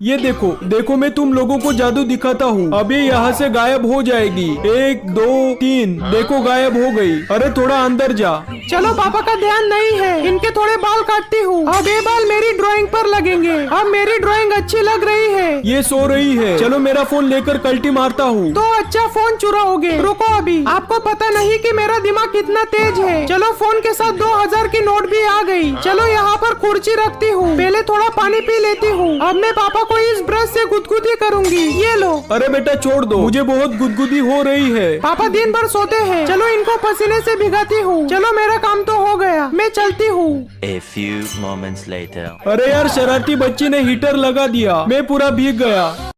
ये देखो देखो, मैं तुम लोगों को जादू दिखाता हूँ। अब ये यहाँ से गायब हो जाएगी। 1 2 3, देखो गायब हो गई। अरे थोड़ा अंदर जा। चलो, पापा का ध्यान नहीं है। इनके थोड़े बाल काटती हूँ। अब ये बाल मेरी ड्राइंग पर लगेंगे। अब मेरी ड्राइंग अच्छी लग रही है। ये सो रही है। चलो मेरा फोन लेकर कल्टी मारता हूँ। तो अच्छा, फोन चुराओगे? रुको, अभी आपको पता नहीं कि मेरा दिमाग कितना तेज है। चलो, फोन के साथ 2000 की नोट भी आ गई। चलो, यहाँ पर कुर्सी रखती हूँ। पहले थोड़ा पानी पी लेती हूँ। अब मैं पापा को इस ब्रश से गुदगुदी करूंगी। ये लो। अरे बेटा छोड़ दो, मुझे बहुत गुदगुदी हो रही है। पापा दिन भर सोते हैं। चलो, इनको पसीने से भिगाती हूँ। चलो, मेरा काम तो हो गया। मैं चलती हूँ। A few moments later. अरे यार, शरारती बच्ची ने हीटर लगा दिया। मैं पूरा भीग गया।